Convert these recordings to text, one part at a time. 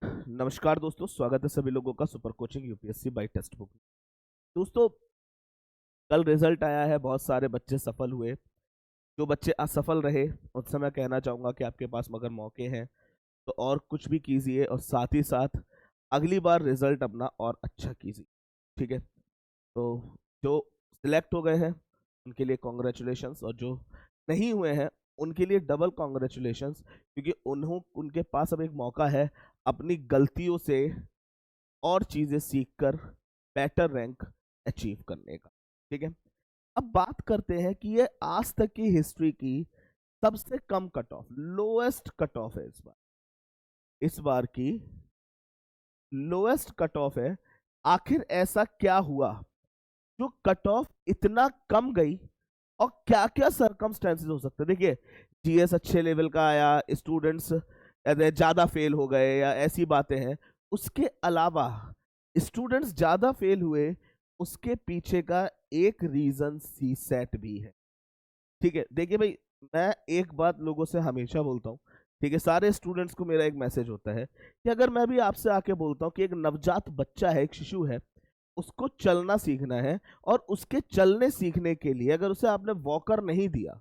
नमस्कार दोस्तों, स्वागत है सभी लोगों का super coaching UPSC by textbook. दोस्तों, कल रिजल्ट आया है, बहुत सारे बच्चे सफल हुए। जो बच्चे असफल रहे उनसे मैं कहना चाहूंगा कि आपके पास मगर मौके हैं तो और कुछ भी कीजिए, और साथ ही साथ अगली बार रिजल्ट अपना और अच्छा कीजिए। ठीक है, तो जो सिलेक्ट हो गए हैं उनके लिए कॉन्ग्रेचुलेशंस, और जो नहीं हुए हैं उनके लिए डबल कॉन्ग्रेचुलेशंस, क्योंकि उनके पास अब एक मौका है अपनी गलतियों से और चीजें सीखकर बेटर रैंक अचीव करने का। ठीक है, अब बात करते हैं कि ये आज तक की हिस्ट्री की सबसे कम cut off, lowest cut off है इस बार की लोएस्ट कट ऑफ है। आखिर ऐसा क्या हुआ जो कट ऑफ इतना कम गई, और क्या क्या सरकमस्टेंसेस हो सकते हैं। देखिए, जीएस अच्छे लेवल का आया, स्टूडेंट्स ज्यादा फेल हो गए, या ऐसी बातें हैं। उसके अलावा स्टूडेंट्स ज्यादा फेल हुए, उसके पीछे का एक रीजन सी सेट भी है। ठीक है, देखिए भाई, मैं एक बात लोगों से हमेशा बोलता हूँ। ठीक है, सारे स्टूडेंट्स को मेरा एक मैसेज होता है कि अगर मैं भी आपसे आके बोलता हूँ कि एक नवजात बच्चा है, एक शिशु है, उसको चलना सीखना है, और उसके चलने सीखने के लिए अगर उसे आपने वॉकर नहीं दिया,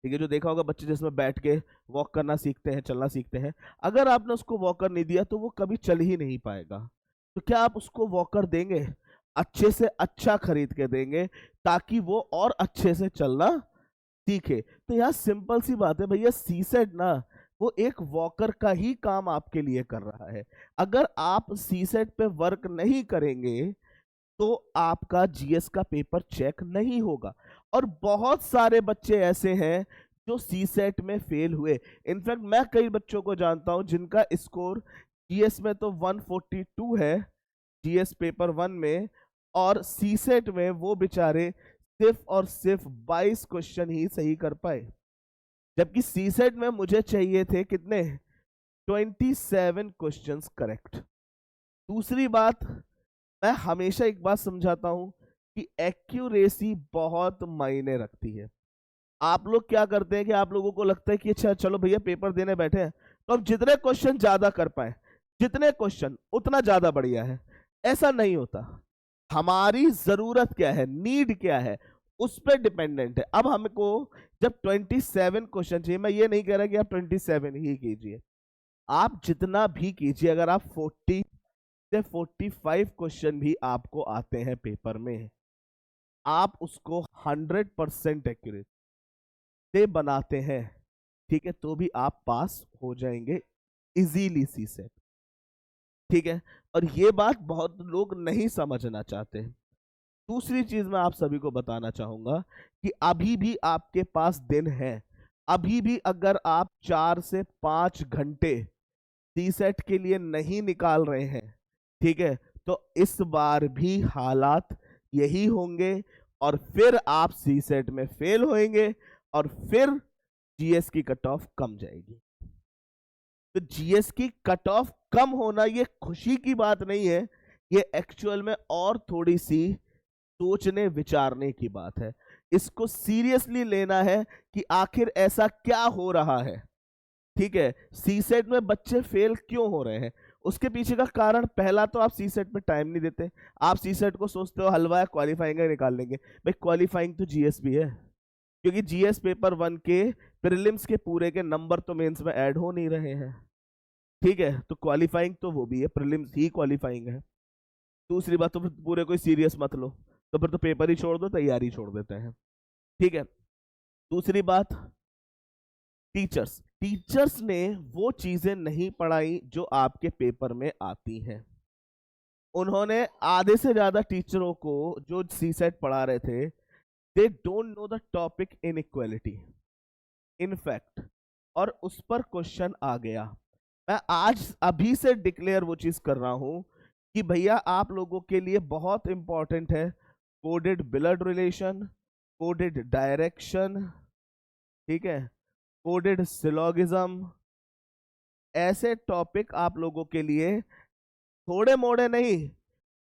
ठीक है, जो देखा होगा बच्चे जिसमें बैठ के वॉक करना सीखते हैं, चलना सीखते हैं, अगर आपने उसको वॉकर नहीं दिया तो वो कभी चल ही नहीं पाएगा। तो क्या आप उसको वॉकर देंगे? अच्छे से अच्छा खरीद के देंगे, ताकि वो और अच्छे से चलना सीखे। तो यार सिंपल सी बात है भैया, सी सेट ना वो एक वॉकर का ही काम आपके लिए कर रहा है। अगर आप सी सेट पे वर्क नहीं करेंगे तो आपका जीएस का पेपर चेक नहीं होगा। और बहुत सारे बच्चे ऐसे हैं जो सी सेट में फेल हुए। इनफैक्ट मैं कई बच्चों को जानता हूं जिनका स्कोर जीएस में तो 142 है, जीएस पेपर 1 में, और सी सेट में वो बेचारे सिर्फ और सिर्फ 22 क्वेश्चन ही सही कर पाए, जबकि सी सेट में मुझे चाहिए थे कितने? 27 क्वेश्चंस करेक्ट। दूसरी बात, मैं हमेशा एक बात समझाता हूं कि एक्यूरेसी बहुत मायने रखती है। आप लोग क्या करते हैं कि आप लोगों को लगता है कि अच्छा चलो भैया पेपर देने बैठे हैं तो हम जितने क्वेश्चन ज्यादा कर पाए, जितने क्वेश्चन उतना ज्यादा बढ़िया है। ऐसा नहीं होता। हमारी जरूरत क्या है, नीड क्या है, उस पर डिपेंडेंट है। अब हमको जब 27 क्वेश्चन चाहिए, मैं ये नहीं कह रहा कि आप 27 ही कीजिए, आप जितना भी कीजिए। अगर आप 40 से 45 क्वेश्चन भी आपको आते हैं पेपर में, आप उसको 100% एक्यूरेट से बनाते हैं, ठीक है, तो भी आप पास हो जाएंगे इजीली सी सेट। ठीक है, और ये बात बहुत लोग नहीं समझना चाहते। दूसरी चीज मैं आप सभी को बताना चाहूंगा कि अभी भी आपके पास दिन है। अभी भी अगर आप 4 से 5 घंटे सी सेट के लिए नहीं निकाल रहे हैं, ठीक है, तो इस बार भी हालात यही होंगे, और फिर आप सी सेट में फेल होएंगे, और फिर जीएस की कट ऑफ कम जाएगी। तो जीएस की कट ऑफ कम होना ये खुशी की बात नहीं है, ये एक्चुअल में और थोड़ी सी सोचने विचारने की बात है। इसको सीरियसली लेना है कि आखिर ऐसा क्या हो रहा है। ठीक है, सी सेट में बच्चे फेल क्यों हो रहे हैं, उसके पीछे का कारण, पहला तो आप सी सेट में टाइम नहीं देते। आप सी सेट को सोचते हो हलवा है, क्वालिफाइंग निकाल लेंगे। भाई क्वालिफाइंग तो जीएस भी है, क्योंकि जीएस पेपर 1 के प्रीलिम्स के पूरे के नंबर तो मेंस में ऐड हो नहीं रहे हैं। ठीक है, तो क्वालिफाइंग तो वो भी है, प्रीलिम्स ही क्वालिफाइंग है। दूसरी बात, तो फिर पूरे कोई सीरियस मत लो, तो फिर तो पेपर ही छोड़ दो, तैयारी छोड़ देते हैं। ठीक है, दूसरी बात, टीचर्स टीचर्स ने वो चीजें नहीं पढ़ाई जो आपके पेपर में आती हैं। उन्होंने आधे से ज्यादा टीचरों को जो सी सेट पढ़ा रहे थे, they don't know the topic inequality in fact, और उस पर क्वेश्चन आ गया। मैं आज अभी से डिक्लेयर वो चीज कर रहा हूं कि भैया आप लोगों के लिए बहुत इंपॉर्टेंट है coded blood relation, coded direction, ठीक है, कोडेड सिलोगिज्म। ऐसे टॉपिक आप लोगों के लिए थोड़े मोड़े नहीं,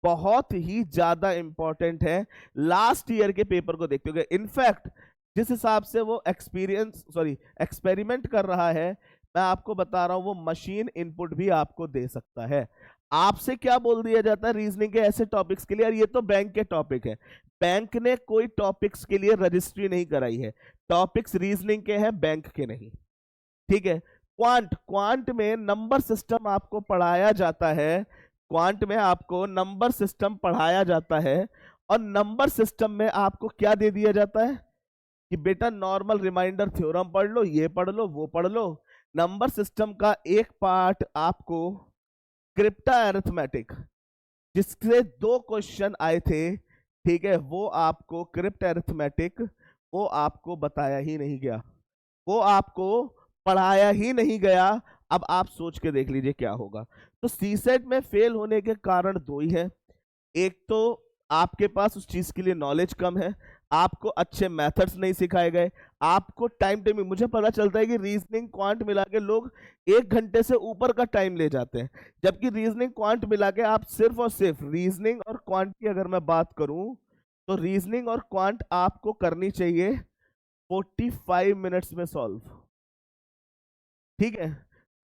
बहुत ही ज्यादा इंपॉर्टेंट है। लास्ट ईयर के पेपर को देखते हुए, इनफैक्ट जिस हिसाब से वो एक्सपेरिमेंट कर रहा है, मैं आपको बता रहा हूं वो मशीन इनपुट भी आपको दे सकता है। आपसे क्या बोल दिया जाता है रीजनिंग के ऐसे टॉपिक्स के लिए, और ये तो बैंक के टॉपिक है, बैंक ने कोई टॉपिक्स के लिए रजिस्ट्री नहीं कराई है, टॉपिक्स रीजनिंग के हैं, बैंक के नहीं। ठीक है। क्वांट, क्वांट में नंबर सिस्टम आपको पढ़ाया जाता है, क्वांट में आपको नंबर सिस्टम पढ़ाया जाता है, और नंबर सिस्टम में आपको क्या दे दिया जाता है कि बेटा नॉर्मल रिमाइंडर थ्योरम पढ़ लो, ये पढ़ लो, वो पढ़ लो। नंबर सिस्टम का एक पार्ट आपको क्रिप्टा अरिथमेटिक, जिससे 2 क्वेश्चन आए थे, ठीक है, वो आपको क्रिप्ट अरिथमेटिक वो आपको बताया ही नहीं गया, वो आपको पढ़ाया ही नहीं गया। अब आप सोच के देख लीजिए क्या होगा। तो सीसेट में फेल होने के कारण 2 ही है, एक तो आपके पास उस चीज के लिए नॉलेज कम है, आपको अच्छे मेथड्स नहीं सिखाए गए, आपको टाइम टेमिंग, मुझे पता चलता है कि रीजनिंग क्वांट मिला के लोग 1 घंटे से ऊपर का टाइम ले जाते हैं, जबकि रीजनिंग क्वांट मिला के आप सिर्फ और सिर्फ रीजनिंग और क्वांट की अगर मैं बात करूं तो रीजनिंग और क्वांट आपको करनी चाहिए 45 मिनट्स में सॉल्व। ठीक है।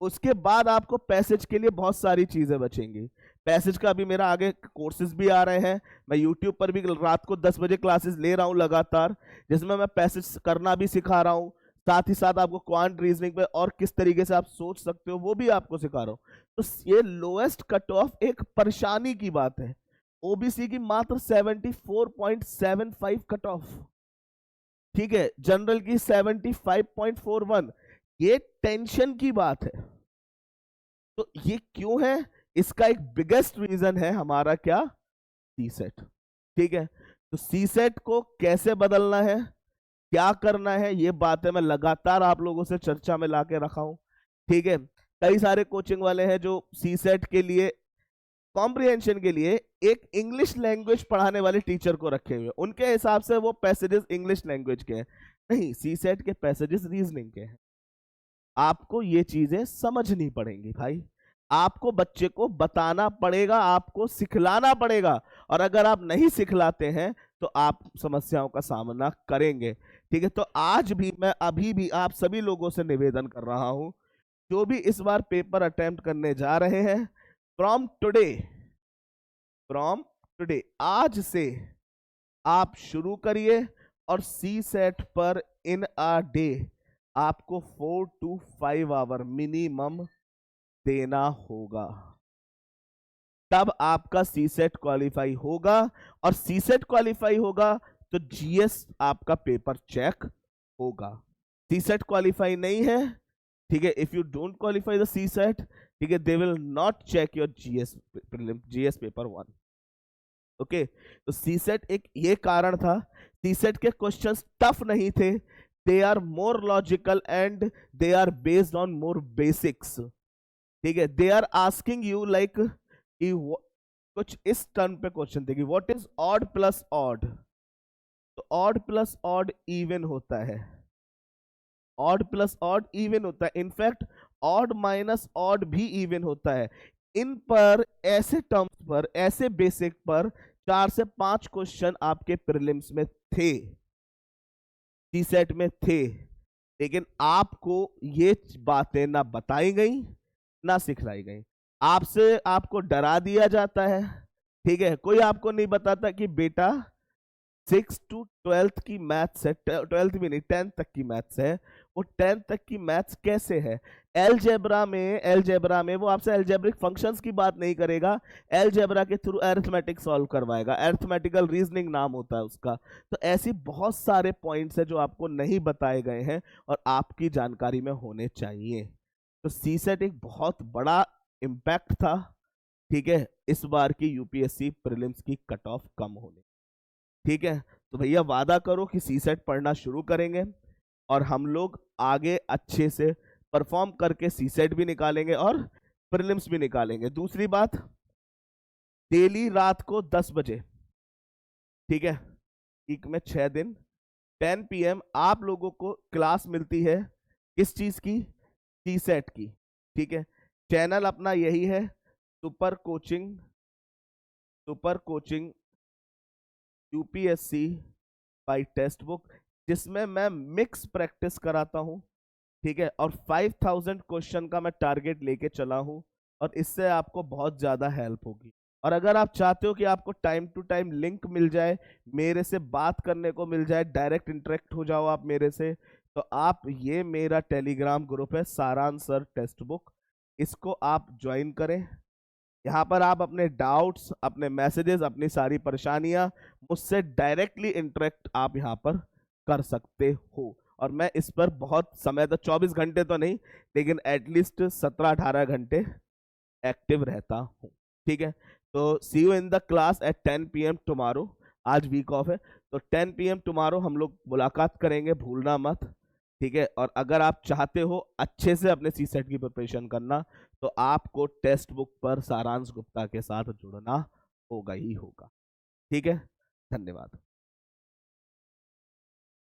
उसके बाद आपको पैसेज के लिए बहुत सारी चीजें बचेंगी, पैसेज का अभी मेरा आगे कोर्सेज भी आ रहे हैं, मैं यूट्यूब पर भी रात को 10 बजे क्लासेस ले रहा हूं लगातार, जिसमें मैं पैसेज करना भी सिखा रहा हूं, साथ ही साथ आपको क्वांट रीजनिंग पे और किस तरीके से आप सोच सकते हो वो भी आपको सिखा रहा हूं। तो ये लोएस्ट कट ऑफ एक परेशानी की बात है, ओबीसी की मात्र 74.75 कट ऑफ, ठीक है, जनरल की 75.41, ये टेंशन की बात है। तो ये क्यों है, इसका एक बिगेस्ट रीजन है हमारा क्या, सीसेट। ठीक है। तो सीसेट को कैसे बदलना है, क्या करना है, ये बातें मैं लगातार आप लोगों से चर्चा में लाके रखा हूं। ठीक है। कई सारे कोचिंग वाले हैं जो सीसेट के लिए, कॉम्प्रिहेंशन के लिए एक इंग्लिश लैंग्वेज पढ़ाने वाले टीचर को रखे हुए, उनके हिसाब से वो पैसेजेस इंग्लिश लैंग्वेज के हैं, नहीं, सीसेट के पैसेजेस रीजनिंग के हैं। आपको ये चीजें समझनी पड़ेंगी भाई, आपको बच्चे को बताना पड़ेगा, आपको सिखलाना पड़ेगा, और अगर आप नहीं सिखलाते हैं तो आप समस्याओं का सामना करेंगे। ठीक है। तो आज भी मैं अभी भी आप सभी लोगों से निवेदन कर रहा हूं, जो भी इस बार पेपर अटेम्प्ट करने जा रहे हैं, फ्रॉम टुडे, फ्रॉम टुडे, आज से आप शुरू करिए, और सी सेट पर इन अ डे आपको 4 to 5 आवर मिनिमम देना होगा, तब आपका सी सेट क्वालिफाई होगा, और सी सेट क्वालिफाई होगा तो जीएस आपका पेपर चेक होगा। सी सेट क्वालिफाई नहीं है, ठीक है, if you don't qualify the C set, ठीक है, they will not check your GS prelim, GS paper 1। Okay. तो सी सेट एक ये कारण था, सी सेट के क्वेश्चंस टफ नहीं थे, they are more logical and they are based on more basics. ठीक है। They are asking you like कि कुछ इस टर्म पे क्वेश्चन देगी, what is odd plus odd, तो ऑड प्लस ऑड इवन होता है, ऑड प्लस ऑड इवन होता है, इनफैक्ट ऑड माइनस ऑड भी इवन होता है। इन पर, ऐसे टर्म्स पर, ऐसे बेसिक पर 4 से 5 क्वेश्चन आपके प्रीलिम्स में थे, सी सेट में थे, लेकिन आपको ये बातें ना बताई गई ना सिखलाई गई, आपसे आपको डरा दिया जाता है। ठीक है। कोई आपको नहीं बताता कि बेटा 6 to 12th की मैथ्स है, 12th भी नहीं 10th तक की मैथ्स है, वो 10th तक की मैथ्स कैसे है। एलजेब्रा में, एलजेब्रा में वो आपसे एलजेब्रिक फंक्शंस की बात नहीं करेगा, एलजेब्रा के थ्रू अरिथमेटिक सॉल्व करवाएगा, अरिथमेटिकल रीजनिंग नाम होता है उसका। तो ऐसी बहुत सारे पॉइंट्स है जो आपको नहीं बताए गए हैं और आपकी जानकारी में होने चाहिए। तो सीसेट एक बहुत बड़ा इम्पैक्ट था, ठीक है, इस बार की यूपीएससी प्रीलिम्स की कट ऑफ कम होने। ठीक है। तो भैया वादा करो कि सीसेट पढ़ना शुरू करेंगे और हम लोग आगे अच्छे से परफॉर्म करके सीसेट भी निकालेंगे और प्रीलिम्स भी निकालेंगे। दूसरी बात, डेली रात को 10 बजे, ठीक है, वीक में 6 दिन 10 PM आप लोगों को क्लास मिलती है, किस चीज की, सीसेट की। ठीक है। चैनल अपना यही है, super coaching, super coaching UPSC by textbook, जिसमें मैं मिक्स प्रैक्टिस कराता हूं। ठीक है, और 5000 क्वेश्चन का मैं टारगेट लेके चला हूं, और इससे आपको बहुत ज्यादा हेल्प होगी। और अगर आप चाहते हो कि आपको टाइम टू टाइम लिंक मिल जाए, मेरे से बात करने को मिल जाए, डायरेक्ट इंटरेक्ट हो जाओ आप मेरे से, तो आप ये मेरा टेलीग्राम ग्रुप है सारांश सर टेक्स्ट बुक, इसको आप ज्वाइन करें। यहाँ पर आप अपने डाउट्स, अपने मैसेजेस, अपनी सारी परेशानियां मुझसे डायरेक्टली इंटरेक्ट आप यहाँ पर कर सकते हो। और मैं इस पर बहुत समय तक, 24 घंटे तो नहीं, लेकिन एटलीस्ट 17-18 घंटे एक्टिव रहता हूँ। ठीक है, तो see you in the class at 10 PM tomorrow. आज वीक ऑफ है, तो 10 PM टुमारो हम लोग मुलाकात करेंगे, भूलना मत। ठीक है, और अगर आप चाहते हो अच्छे से अपने सी सेट की प्रिपरेशन करना, तो आपको टेक्स्ट बुक पर सारांश गुप्ता के साथ जुड़ना होगा ही होगा। ठीक है, धन्यवाद।